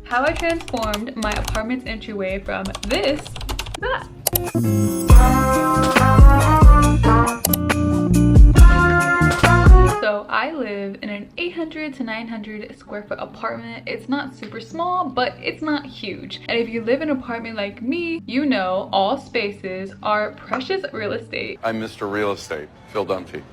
how I transformed my apartment's entryway from this to that. So I live in an 800 to 900 square foot apartment. It's not super small, but it's not huge. And if you live in an apartment like me, you know all spaces are precious real estate. I'm Mr. Real Estate, Phil Dunphy.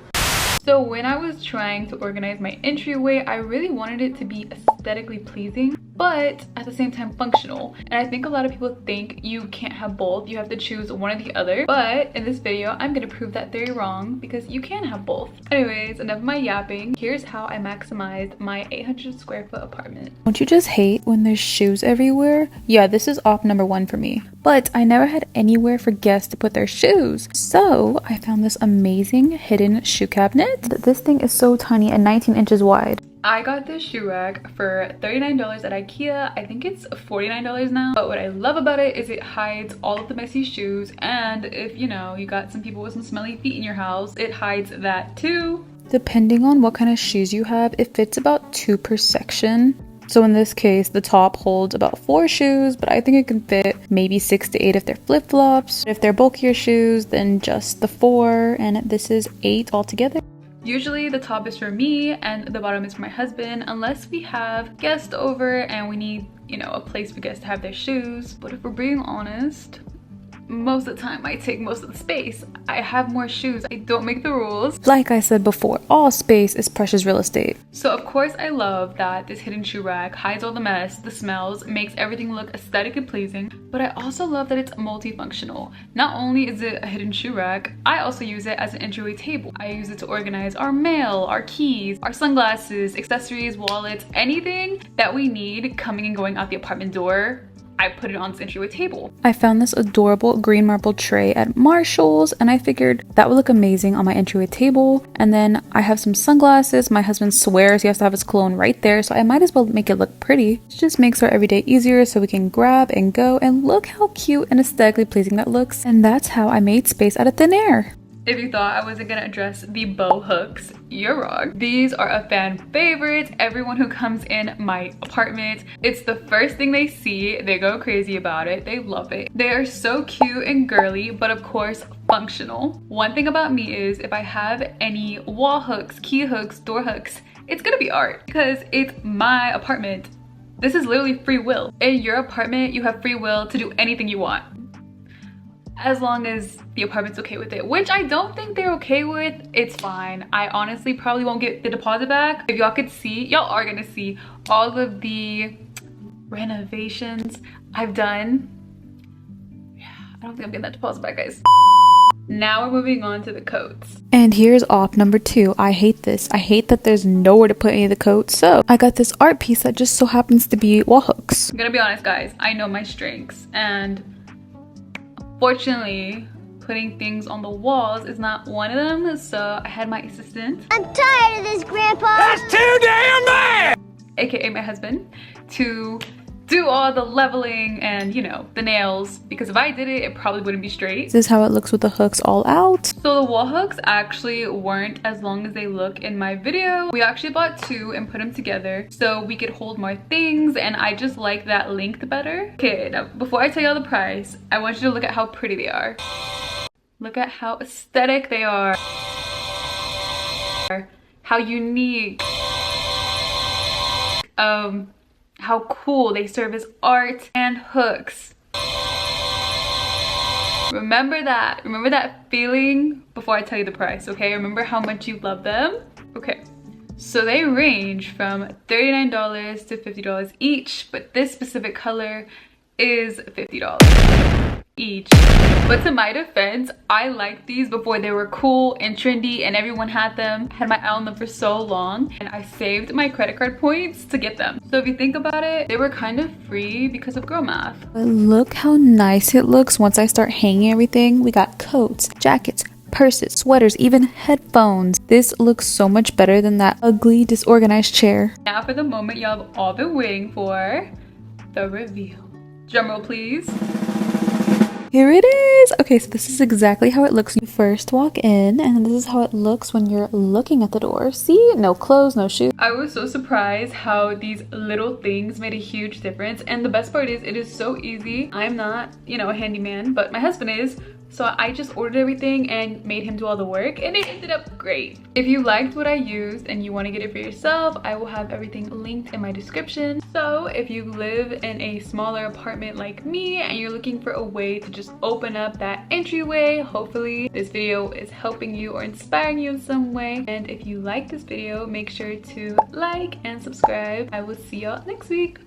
So when I was trying to organize my entryway, I really wanted it to be aesthetically pleasing, but at the same time functional. And I think a lot of people think you can't have both. You have to choose one or the other. But in this video, I'm gonna prove that theory wrong because you can have both. Anyways, enough of my yapping. Here's how I maximized my 800 square foot apartment. Don't you just hate when there's shoes everywhere? Yeah, this is op number 1 for me. But I never had anywhere for guests to put their shoes. So I found this amazing hidden shoe cabinet. This thing is so tiny and 19 inches wide. I got this shoe rack for $39 at IKEA. I think it's $49 now. But what I love about it is it hides all of the messy shoes. And if, you know, you got some people with some smelly feet in your house, it hides that too. Depending on what kind of shoes you have, it fits about 2 per section. So in this case, the top holds about 4 shoes, but I think it can fit maybe 6 to 8 if they're flip-flops. If they're bulkier shoes, then just the 4, and this is 8 altogether. Usually the top is for me and the bottom is for my husband, unless we have guests over and we need, you know, a place for guests to have their shoes. But if we're being honest, most of the time I take most of the space. I have more shoes. I don't make the rules. Like I said before, all space is precious real estate. So of course I love that this hidden shoe rack hides all the mess, the smells, makes everything look aesthetically pleasing, but I also love that it's multifunctional. Not only is it a hidden shoe rack, I also use it as an entryway table. I use it to organize our mail, our keys, our sunglasses, accessories, wallets, anything that we need coming and going out the apartment door. I put it on this entryway table. I found this adorable green marble tray at Marshall's and I figured that would look amazing on my entryway table. And then I have some sunglasses. My husband swears he has to have his cologne right there, so I might as well make it look pretty. It just makes our everyday easier so we can grab and go, and look how cute and aesthetically pleasing that looks. And that's how I made space out of thin air. If you thought I wasn't gonna address the bow hooks, you're wrong. These are a fan favorite. Everyone who comes in my apartment, it's the first thing they see. They go crazy about it. They love it. They are so cute and girly, but of course, functional. One thing about me is if I have any wall hooks, key hooks, door hooks, it's gonna be art because it's my apartment. This is literally free will. In your apartment, you have free will to do anything you want, as long as the apartment's okay with it, which I don't think they're okay with. It's fine. I honestly probably won't get the deposit back. If y'all could see, y'all are gonna see all of the renovations I've done. Yeah, I don't think I'm getting that deposit back, guys. Now we're moving on to the coats. And here's op number 2. I hate this. I hate that there's nowhere to put any of the coats. So I got this art piece that just so happens to be wall hooks. I'm gonna be honest, guys. I know my strengths, and fortunately, putting things on the walls is not one of them, so I had my assistant. I'm tired of this, Grandpa! That's too damn bad! AKA my husband, to do all the leveling and, you know, the nails, because if I did it, it probably wouldn't be straight. This is how it looks with the hooks all out. So the wall hooks actually weren't as long as they look in my video. We actually bought 2 and put them together so we could hold more things, and I just like that length better. Okay, now before I tell y'all the price, I want you to look at how pretty they are. Look at how aesthetic they are. How unique. How cool. They serve as art and hooks. Remember that feeling before I tell you the price, okay? Remember how much you love them? Okay, so they range from $39 to $50 each, but this specific color is $50 each. But to my defense, I liked these before they were cool and trendy and everyone had them. I had my eye on them for so long, and I saved my credit card points to get them. So if you think about it, they were kind of free because of girl math. But look how nice it looks once I start hanging everything. We got coats, jackets, purses, sweaters, even headphones. This looks so much better than that ugly, disorganized chair. Now for the moment y'all have all been waiting for, the reveal. Drumroll please. Here it is. Okay, so this is exactly how it looks when you first walk in, and this is how it looks when you're looking at the door. See? No clothes, no shoes. I was so surprised how these little things made a huge difference, and the best part is it is so easy. I'm not, you know, a handyman, but my husband is. So I just ordered everything and made him do all the work, and it ended up great. If you liked what I used and you want to get it for yourself, I will have everything linked in my description. So if you live in a smaller apartment like me and you're looking for a way to just open up that entryway, hopefully this video is helping you or inspiring you in some way. And if you like this video, make sure to like and subscribe. I will see y'all next week.